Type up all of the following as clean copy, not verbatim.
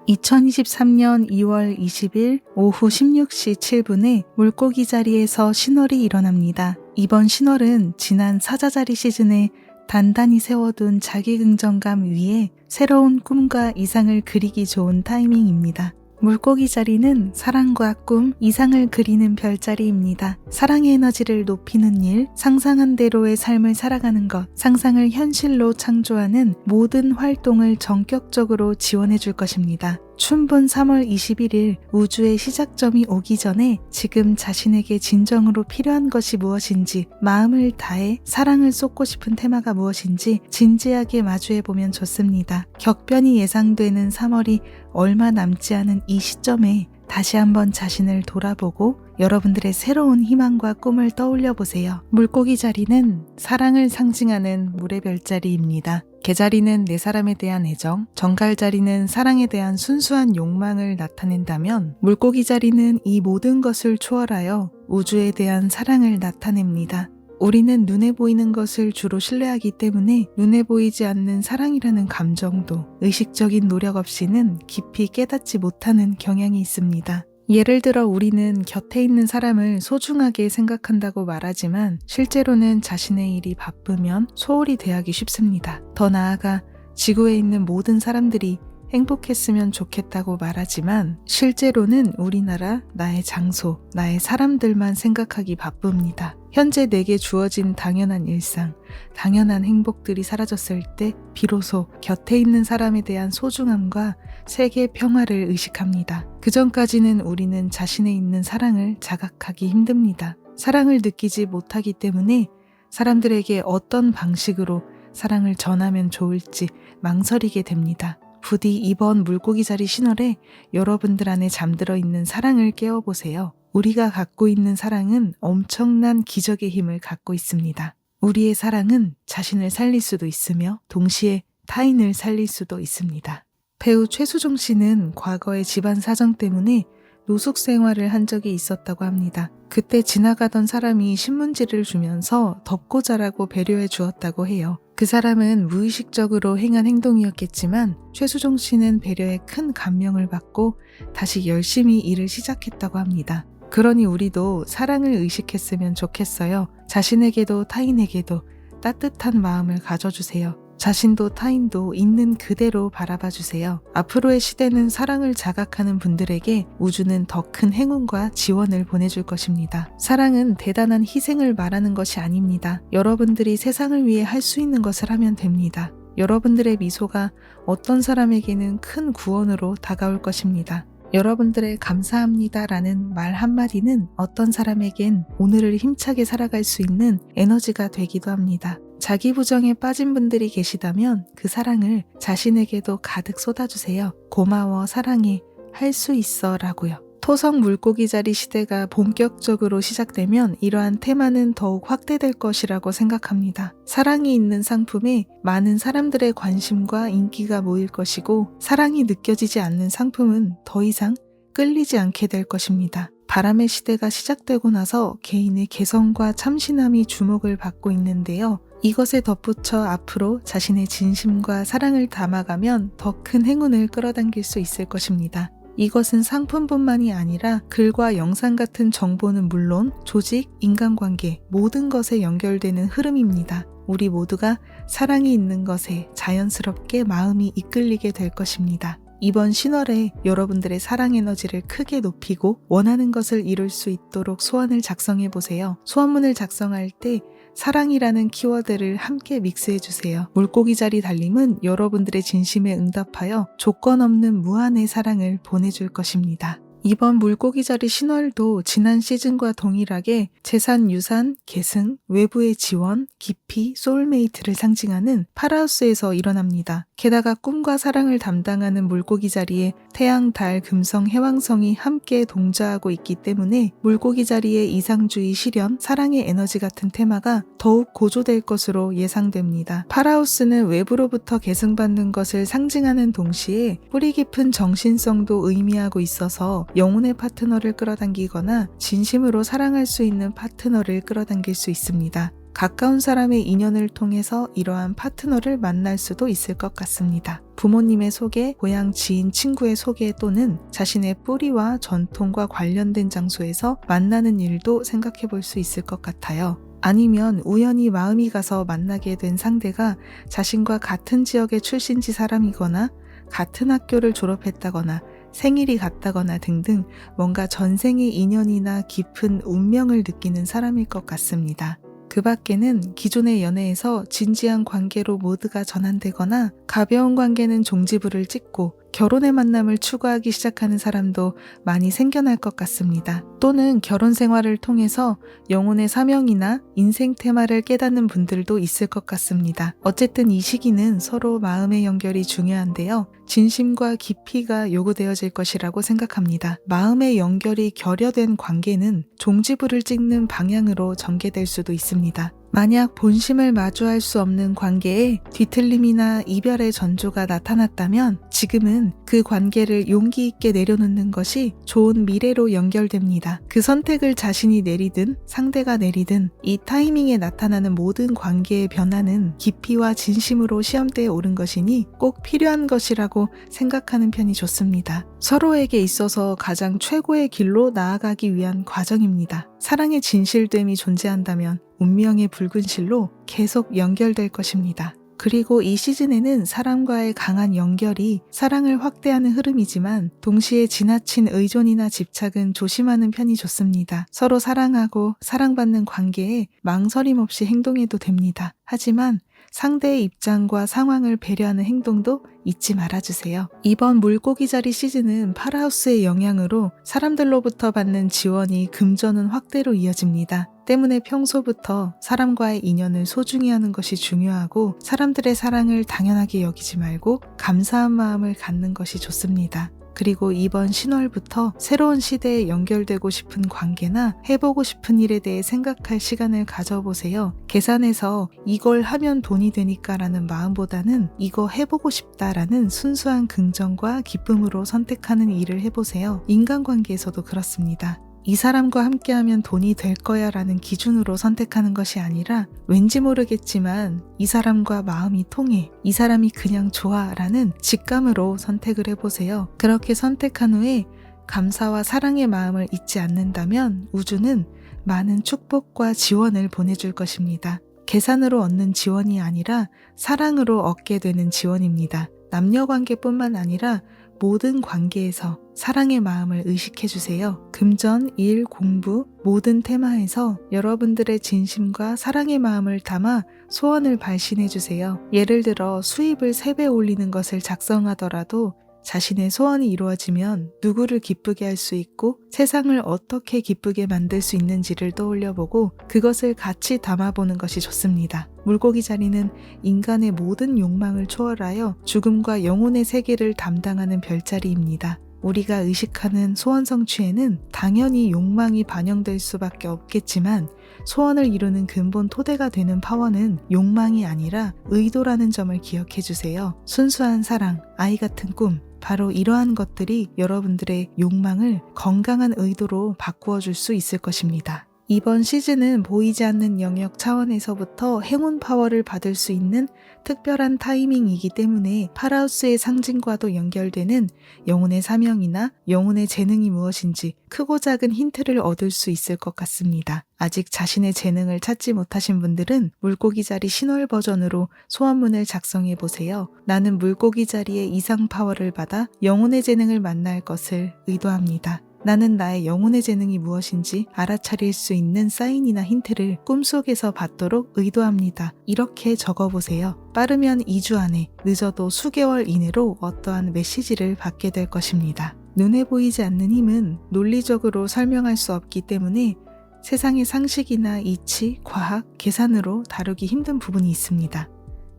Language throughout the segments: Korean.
2023년 2월 20일 오후 16시 7분에 물고기 자리에서 신월이 일어납니다. 이번 신월은 지난 사자자리 시즌에 단단히 세워둔 자기 긍정감 위에 새로운 꿈과 이상을 그리기 좋은 타이밍입니다. 물고기 자리는 사랑과 꿈, 이상을 그리는 별자리입니다. 사랑의 에너지를 높이는 일, 상상한 대로의 삶을 살아가는 것, 상상을 현실로 창조하는 모든 활동을 전격적으로 지원해 줄 것입니다. 춘분 3월 21일 우주의 시작점이 오기 전에 지금 자신에게 진정으로 필요한 것이 무엇인지, 마음을 다해 사랑을 쏟고 싶은 테마가 무엇인지 진지하게 마주해보면 좋습니다. 격변이 예상되는 3월이 얼마 남지 않은 이 시점에 다시 한번 자신을 돌아보고 여러분들의 새로운 희망과 꿈을 떠올려 보세요. 물고기 자리는 사랑을 상징하는 물의 별자리입니다. 개자리는 내 사람에 대한 애정, 정갈 자리는 사랑에 대한 순수한 욕망을 나타낸다면 물고기 자리는 이 모든 것을 초월하여 우주에 대한 사랑을 나타냅니다. 우리는 눈에 보이는 것을 주로 신뢰하기 때문에 눈에 보이지 않는 사랑이라는 감정도 의식적인 노력 없이는 깊이 깨닫지 못하는 경향이 있습니다. 예를 들어 우리는 곁에 있는 사람을 소중하게 생각한다고 말하지만 실제로는 자신의 일이 바쁘면 소홀히 대하기 쉽습니다. 더 나아가 지구에 있는 모든 사람들이 행복했으면 좋겠다고 말하지만 실제로는 우리나라, 나의 장소, 나의 사람들만 생각하기 바쁩니다. 현재 내게 주어진 당연한 일상, 당연한 행복들이 사라졌을 때 비로소 곁에 있는 사람에 대한 소중함과 세계 평화를 의식합니다. 그전까지는 우리는 자신에 있는 사랑을 자각하기 힘듭니다. 사랑을 느끼지 못하기 때문에 사람들에게 어떤 방식으로 사랑을 전하면 좋을지 망설이게 됩니다. 부디 이번 물고기 자리 신월에 여러분들 안에 잠들어 있는 사랑을 깨워보세요. 우리가 갖고 있는 사랑은 엄청난 기적의 힘을 갖고 있습니다. 우리의 사랑은 자신을 살릴 수도 있으며 동시에 타인을 살릴 수도 있습니다. 배우 최수종 씨는 과거의 집안 사정 때문에 노숙 생활을 한 적이 있었다고 합니다. 그때 지나가던 사람이 신문지를 주면서 덮고 자라고 배려해 주었다고 해요. 그 사람은 무의식적으로 행한 행동이었겠지만 최수종 씨는 배려에 큰 감명을 받고 다시 열심히 일을 시작했다고 합니다. 그러니 우리도 사랑을 의식했으면 좋겠어요. 자신에게도 타인에게도 따뜻한 마음을 가져주세요. 자신도 타인도 있는 그대로 바라봐 주세요. 앞으로의 시대는 사랑을 자각하는 분들에게 우주는 더 큰 행운과 지원을 보내줄 것입니다. 사랑은 대단한 희생을 말하는 것이 아닙니다. 여러분들이 세상을 위해 할 수 있는 것을 하면 됩니다. 여러분들의 미소가 어떤 사람에게는 큰 구원으로 다가올 것입니다. 여러분들의 감사합니다라는 말 한마디는 어떤 사람에겐 오늘을 힘차게 살아갈 수 있는 에너지가 되기도 합니다. 자기 부정에 빠진 분들이 계시다면 그 사랑을 자신에게도 가득 쏟아주세요. 고마워, 사랑해, 할 수 있어 라고요. 토성 물고기 자리 시대가 본격적으로 시작되면 이러한 테마는 더욱 확대될 것이라고 생각합니다. 사랑이 있는 상품에 많은 사람들의 관심과 인기가 모일 것이고 사랑이 느껴지지 않는 상품은 더 이상 끌리지 않게 될 것입니다. 바람의 시대가 시작되고 나서 개인의 개성과 참신함이 주목을 받고 있는데요. 이것에 덧붙여 앞으로 자신의 진심과 사랑을 담아가면 더 큰 행운을 끌어당길 수 있을 것입니다. 이것은 상품뿐만이 아니라 글과 영상 같은 정보는 물론 조직, 인간관계, 모든 것에 연결되는 흐름입니다. 우리 모두가 사랑이 있는 것에 자연스럽게 마음이 이끌리게 될 것입니다. 이번 신월에 여러분들의 사랑 에너지를 크게 높이고 원하는 것을 이룰 수 있도록 소원을 작성해 보세요. 소원문을 작성할 때 사랑이라는 키워드를 함께 믹스해주세요. 물고기 자리 달님은 여러분들의 진심에 응답하여 조건 없는 무한의 사랑을 보내줄 것입니다. 이번 물고기 자리 신월도 지난 시즌과 동일하게 재산, 유산, 계승, 외부의 지원, 깊이, 소울메이트를 상징하는 파라하우스에서 일어납니다. 게다가 꿈과 사랑을 담당하는 물고기 자리에 태양, 달, 금성, 해왕성이 함께 동자하고 있기 때문에 물고기 자리의 이상주의, 실현, 사랑의 에너지 같은 테마가 더욱 고조될 것으로 예상됩니다. 파라하우스는 외부로부터 계승받는 것을 상징하는 동시에 뿌리 깊은 정신성도 의미하고 있어서 영혼의 파트너를 끌어당기거나 진심으로 사랑할 수 있는 파트너를 끌어당길 수 있습니다. 가까운 사람의 인연을 통해서 이러한 파트너를 만날 수도 있을 것 같습니다. 부모님의 소개, 고향 지인 친구의 소개 또는 자신의 뿌리와 전통과 관련된 장소에서 만나는 일도 생각해 볼 수 있을 것 같아요. 아니면 우연히 마음이 가서 만나게 된 상대가 자신과 같은 지역의 출신지 사람이거나 같은 학교를 졸업했다거나 생일이 같다거나 등등 뭔가 전생의 인연이나 깊은 운명을 느끼는 사람일 것 같습니다. 그 밖에는 기존의 연애에서 진지한 관계로 모두가 전환되거나 가벼운 관계는 종지부를 찍고 결혼의 만남을 추구하기 시작하는 사람도 많이 생겨날 것 같습니다. 또는 결혼 생활을 통해서 영혼의 사명이나 인생 테마를 깨닫는 분들도 있을 것 같습니다. 어쨌든 이 시기는 서로 마음의 연결이 중요한데요. 진심과 깊이가 요구되어질 것이라고 생각합니다. 마음의 연결이 결여된 관계는 종지부를 찍는 방향으로 전개될 수도 있습니다. 만약 본심을 마주할 수 없는 관계에 뒤틀림이나 이별의 전조가 나타났다면 지금은 그 관계를 용기 있게 내려놓는 것이 좋은 미래로 연결됩니다. 그 선택을 자신이 내리든 상대가 내리든 이 타이밍에 나타나는 모든 관계의 변화는 깊이와 진심으로 시험대에 오른 것이니 꼭 필요한 것이라고 생각하는 편이 좋습니다. 서로에게 있어서 가장 최고의 길로 나아가기 위한 과정입니다. 사랑의 진실됨이 존재한다면 운명의 붉은 실로 계속 연결될 것입니다. 그리고 이 시즌에는 사람과의 강한 연결이 사랑을 확대하는 흐름이지만 동시에 지나친 의존이나 집착은 조심하는 편이 좋습니다. 서로 사랑하고 사랑받는 관계에 망설임 없이 행동해도 됩니다. 하지만 상대의 입장과 상황을 배려하는 행동도 잊지 말아주세요. 이번 물고기자리 시즌은 파라하우스의 영향으로 사람들로부터 받는 지원이 금전운 확대로 이어집니다. 때문에 평소부터 사람과의 인연을 소중히 하는 것이 중요하고 사람들의 사랑을 당연하게 여기지 말고 감사한 마음을 갖는 것이 좋습니다. 그리고 이번 신월부터 새로운 시대에 연결되고 싶은 관계나 해보고 싶은 일에 대해 생각할 시간을 가져보세요. 계산해서 이걸 하면 돈이 되니까 라는 마음보다는 이거 해보고 싶다라는 순수한 긍정과 기쁨으로 선택하는 일을 해보세요. 인간관계에서도 그렇습니다. 이 사람과 함께하면 돈이 될 거야 라는 기준으로 선택하는 것이 아니라 왠지 모르겠지만 이 사람과 마음이 통해, 이 사람이 그냥 좋아 라는 직감으로 선택을 해보세요. 그렇게 선택한 후에 감사와 사랑의 마음을 잊지 않는다면 우주는 많은 축복과 지원을 보내줄 것입니다. 계산으로 얻는 지원이 아니라 사랑으로 얻게 되는 지원입니다. 남녀관계뿐만 아니라 모든 관계에서 사랑의 마음을 의식해주세요. 금전, 일, 공부, 모든 테마에서 여러분들의 진심과 사랑의 마음을 담아 소원을 발신해주세요. 예를 들어 수입을 3배 올리는 것을 작성하더라도 자신의 소원이 이루어지면 누구를 기쁘게 할 수 있고 세상을 어떻게 기쁘게 만들 수 있는지를 떠올려보고 그것을 같이 담아보는 것이 좋습니다. 물고기 자리는 인간의 모든 욕망을 초월하여 죽음과 영혼의 세계를 담당하는 별자리입니다. 우리가 의식하는 소원 성취에는 당연히 욕망이 반영될 수밖에 없겠지만 소원을 이루는 근본 토대가 되는 파워는 욕망이 아니라 의도라는 점을 기억해 주세요. 순수한 사랑, 아이 같은 꿈, 바로 이러한 것들이 여러분들의 욕망을 건강한 의도로 바꾸어 줄 수 있을 것입니다. 이번 시즌은 보이지 않는 영역 차원에서부터 행운 파워를 받을 수 있는 특별한 타이밍이기 때문에 파라우스의 상징과도 연결되는 영혼의 사명이나 영혼의 재능이 무엇인지 크고 작은 힌트를 얻을 수 있을 것 같습니다. 아직 자신의 재능을 찾지 못하신 분들은 물고기 자리 신월 버전으로 소원문을 작성해 보세요. 나는 물고기 자리의 이상 파워를 받아 영혼의 재능을 만날 것을 의도합니다. 나는 나의 영혼의 재능이 무엇인지 알아차릴 수 있는 사인이나 힌트를 꿈속에서 받도록 의도합니다. 이렇게 적어보세요. 빠르면 2주 안에, 늦어도 수개월 이내로 어떠한 메시지를 받게 될 것입니다. 눈에 보이지 않는 힘은 논리적으로 설명할 수 없기 때문에 세상의 상식이나 이치, 과학, 계산으로 다루기 힘든 부분이 있습니다.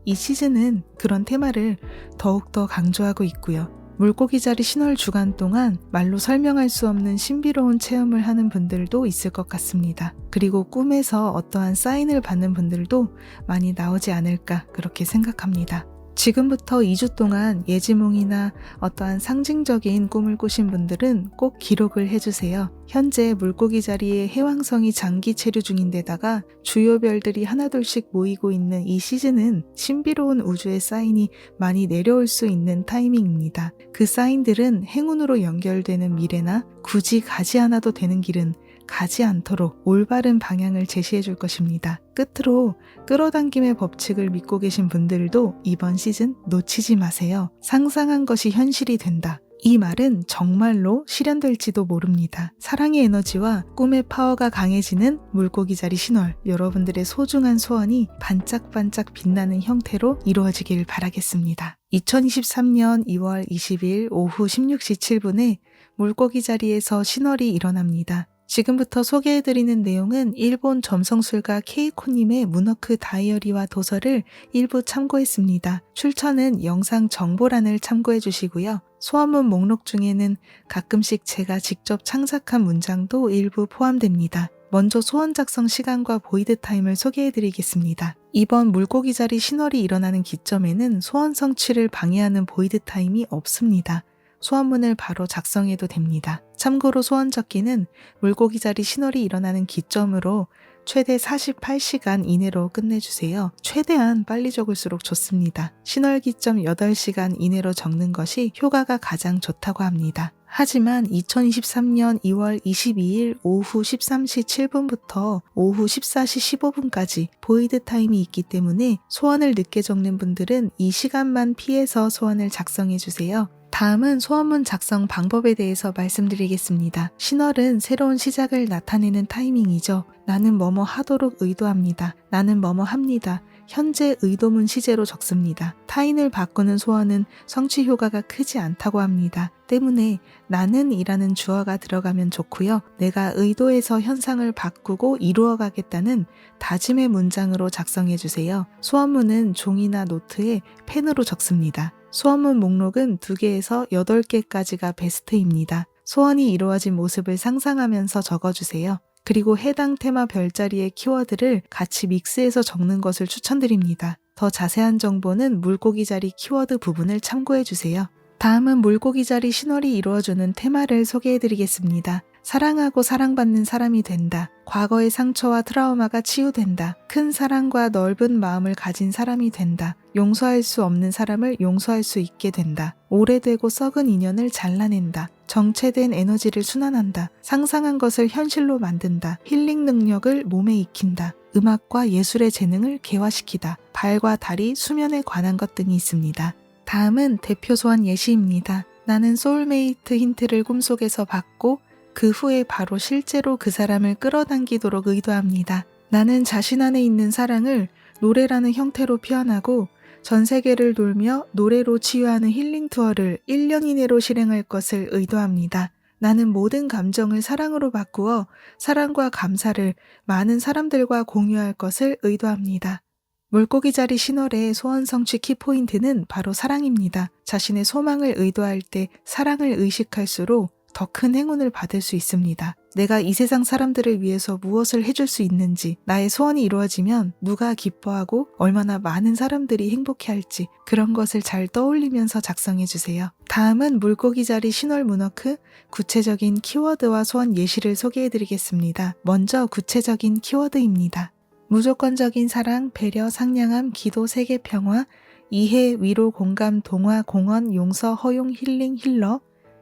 이 시즌은 그런 테마를 더욱더 강조하고 있고요. 물고기 자리 신월 주간 동안 말로 설명할 수 없는 신비로운 체험을 하는 분들도 있을 것 같습니다. 그리고 꿈에서 어떠한 사인을 받는 분들도 많이 나오지 않을까 그렇게 생각합니다. 지금부터 2주 동안 예지몽이나 어떠한 상징적인 꿈을 꾸신 분들은 꼭 기록을 해주세요. 현재 물고기 자리에 해왕성이 장기 체류 중인데다가 주요 별들이 하나둘씩 모이고 있는 이 시즌은 신비로운 우주의 사인이 많이 내려올 수 있는 타이밍입니다. 그 사인들은 행운으로 연결되는 미래나 굳이 가지 않아도 되는 길은 가지 않도록 올바른 방향을 제시해 줄 것입니다. 끝으로 끌어당김의 법칙을 믿고 계신 분들도 이번 시즌 놓치지 마세요. 상상한 것이 현실이 된다. 이 말은 정말로 실현될지도 모릅니다. 사랑의 에너지와 꿈의 파워가 강해지는 물고기 자리 신월, 여러분들의 소중한 소원이 반짝반짝 빛나는 형태로 이루어지길 바라겠습니다. 2023년 2월 20일 오후 16시 7분에 물고기 자리에서 신월이 일어납니다. 지금부터 소개해드리는 내용은 일본 점성술가 케이코님의 문워크 다이어리와 도서를 일부 참고했습니다. 출처는 영상 정보란을 참고해 주시고요. 소원문 목록 중에는 가끔씩 제가 직접 창작한 문장도 일부 포함됩니다. 먼저 소원 작성 시간과 보이드 타임을 소개해드리겠습니다. 이번 물고기 자리 신월이 일어나는 기점에는 소원 성취를 방해하는 보이드 타임이 없습니다. 소원문을 바로 작성해도 됩니다. 참고로 소원 적기는 물고기 자리 신월이 일어나는 기점으로 최대 48시간 이내로 끝내주세요. 최대한 빨리 적을수록 좋습니다. 신월 기점 8시간 이내로 적는 것이 효과가 가장 좋다고 합니다. 하지만 2023년 2월 22일 오후 13시 7분부터 오후 14시 15분까지 보이드 타임이 있기 때문에 소원을 늦게 적는 분들은 이 시간만 피해서 소원을 작성해주세요. 다음은 소원문 작성 방법에 대해서 말씀드리겠습니다. 신월은 새로운 시작을 나타내는 타이밍이죠. 나는 뭐뭐 하도록 의도합니다. 나는 뭐뭐 합니다. 현재 의도문 시제로 적습니다. 타인을 바꾸는 소원은 성취 효과가 크지 않다고 합니다. 때문에 나는 이라는 주어가 들어가면 좋고요. 내가 의도해서 현상을 바꾸고 이루어가겠다는 다짐의 문장으로 작성해주세요. 소원문은 종이나 노트에 펜으로 적습니다. 소원문 목록은 2개에서 8개까지가 베스트입니다. 소원이 이루어진 모습을 상상하면서 적어주세요. 그리고 해당 테마 별자리의 키워드를 같이 믹스해서 적는 것을 추천드립니다. 더 자세한 정보는 물고기 자리 키워드 부분을 참고해주세요. 다음은 물고기 자리 신월이 이루어주는 테마를 소개해드리겠습니다. 사랑하고 사랑받는 사람이 된다. 과거의 상처와 트라우마가 치유된다. 큰 사랑과 넓은 마음을 가진 사람이 된다. 용서할 수 없는 사람을 용서할 수 있게 된다. 오래되고 썩은 인연을 잘라낸다. 정체된 에너지를 순환한다. 상상한 것을 현실로 만든다. 힐링 능력을 몸에 익힌다. 음악과 예술의 재능을 개화시키다. 발과 다리, 수면에 관한 것 등이 있습니다. 다음은 대표 소원 예시입니다. 나는 소울메이트 힌트를 꿈속에서 받고 그 후에 바로 실제로 그 사람을 끌어당기도록 의도합니다. 나는 자신 안에 있는 사랑을 노래라는 형태로 표현하고 전 세계를 돌며 노래로 치유하는 힐링 투어를 1년 이내로 실행할 것을 의도합니다. 나는 모든 감정을 사랑으로 바꾸어 사랑과 감사를 많은 사람들과 공유할 것을 의도합니다. 물고기 자리 신월의 소원 성취 키포인트는 바로 사랑입니다. 자신의 소망을 의도할 때 사랑을 의식할수록 더 큰 행운을 받을 수 있습니다. 내가 이 세상 사람들을 위해서 무엇을 해줄 수 있는지, 나의 소원이 이루어지면 누가 기뻐하고 얼마나 많은 사람들이 행복해할지 그런 것을 잘 떠올리면서 작성해주세요. 다음은 물고기 자리 신월 문워크 구체적인 키워드와 소원 예시를 소개해드리겠습니다. 먼저 구체적인 키워드입니다. 무조건적인 사랑, 배려, 상냥함, 기도, 세계 평화, 이해, 위로, 공감, 동화, 공헌, 용서, 허용, 힐링, 힐러,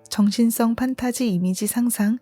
정신성 판타지 이미지 상상,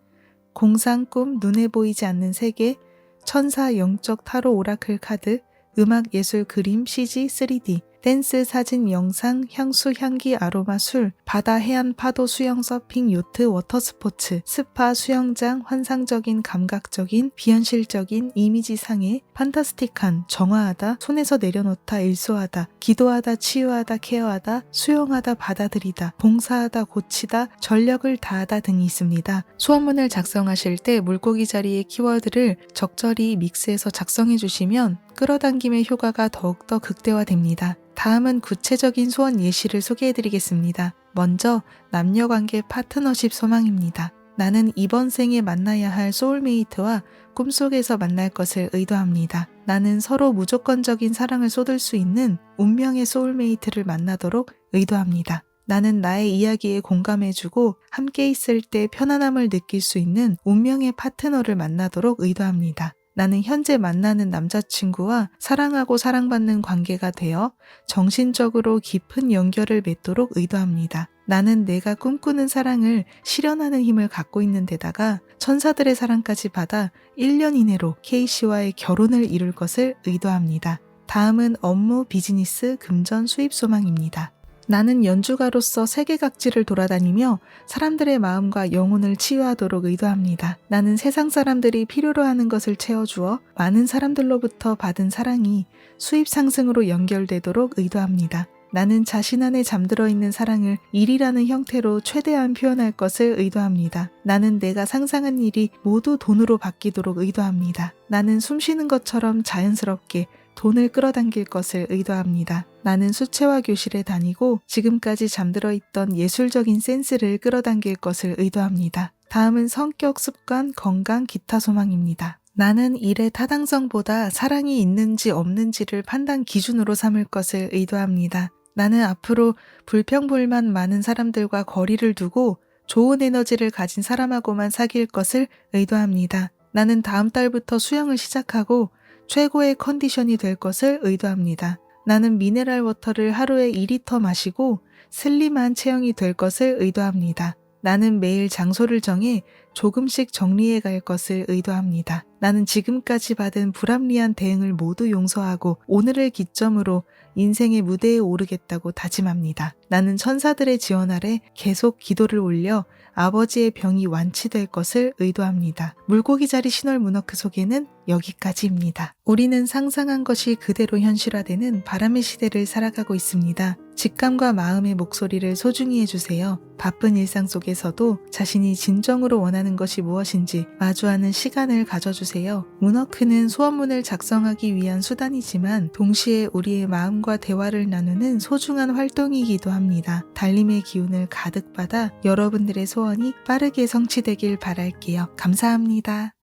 공상 꿈, 눈에 보이지 않는 세계, 천사 영적 타로 오라클 카드, 음악 예술 그림 CG 3D, 댄스 사진 영상 향수 향기 아로마 술, 바다 해안 파도 수영 서핑 요트 워터 스포츠, 스파 수영장 환상적인 감각적인 비현실적인 이미지 상해, 판타스틱한 정화하다 손에서 내려놓다 일소하다 기도하다 치유하다 케어하다 수용하다 받아들이다 봉사하다 고치다 전력을 다하다 등이 있습니다. 소원문을 작성하실 때 물고기 자리의 키워드를 적절히 믹스해서 작성해 주시면 끌어당김의 효과가 더욱더 극대화됩니다. 다음은 구체적인 소원 예시를 소개해드리겠습니다. 먼저 남녀관계 파트너십 소망입니다. 나는 이번 생에 만나야 할 소울메이트와 꿈속에서 만날 것을 의도합니다. 나는 서로 무조건적인 사랑을 쏟을 수 있는 운명의 소울메이트를 만나도록 의도합니다. 나는 나의 이야기에 공감해주고 함께 있을 때 편안함을 느낄 수 있는 운명의 파트너를 만나도록 의도합니다. 나는 현재 만나는 남자친구와 사랑하고 사랑받는 관계가 되어 정신적으로 깊은 연결을 맺도록 의도합니다. 나는 내가 꿈꾸는 사랑을 실현하는 힘을 갖고 있는 데다가 천사들의 사랑까지 받아 1년 이내로 K씨와의 결혼을 이룰 것을 의도합니다. 다음은 업무, 비즈니스, 금전, 수입 소망입니다. 나는 연주가로서 세계 각지를 돌아다니며 사람들의 마음과 영혼을 치유하도록 의도합니다. 나는 세상 사람들이 필요로 하는 것을 채워주어 많은 사람들로부터 받은 사랑이 수입 상승으로 연결되도록 의도합니다. 나는 자신 안에 잠들어 있는 사랑을 일이라는 형태로 최대한 표현할 것을 의도합니다. 나는 내가 상상한 일이 모두 돈으로 바뀌도록 의도합니다. 나는 숨쉬는 것처럼 자연스럽게 돈을 끌어당길 것을 의도합니다. 나는 수채화 교실에 다니고 지금까지 잠들어 있던 예술적인 센스를 끌어당길 것을 의도합니다. 다음은 성격, 습관, 건강, 기타 소망입니다. 나는 일의 타당성보다 사랑이 있는지 없는지를 판단 기준으로 삼을 것을 의도합니다. 나는 앞으로 불평불만 많은 사람들과 거리를 두고 좋은 에너지를 가진 사람하고만 사귈 것을 의도합니다. 나는 다음 달부터 수영을 시작하고 최고의 컨디션이 될 것을 의도합니다. 나는 미네랄 워터를 하루에 2리터 마시고 슬림한 체형이 될 것을 의도합니다. 나는 매일 장소를 정해 조금씩 정리해 갈 것을 의도합니다. 나는 지금까지 받은 불합리한 대응을 모두 용서하고 오늘을 기점으로 인생의 무대에 오르겠다고 다짐합니다. 나는 천사들의 지원 아래 계속 기도를 올려 아버지의 병이 완치될 것을 의도합니다. 물고기 자리 신월 문워크 소개는 여기까지입니다. 우리는 상상한 것이 그대로 현실화되는 바람의 시대를 살아가고 있습니다. 직감과 마음의 목소리를 소중히 해주세요. 바쁜 일상 속에서도 자신이 진정으로 원하는 것이 무엇인지 마주하는 시간을 가져주세요. 문워크는 소원문을 작성하기 위한 수단이지만 동시에 우리의 마음과 대화를 나누는 소중한 활동이기도 합니다. 달림의 기운을 가득 받아 여러분들의 소원이 빠르게 성취되길 바랄게요. 감사합니다.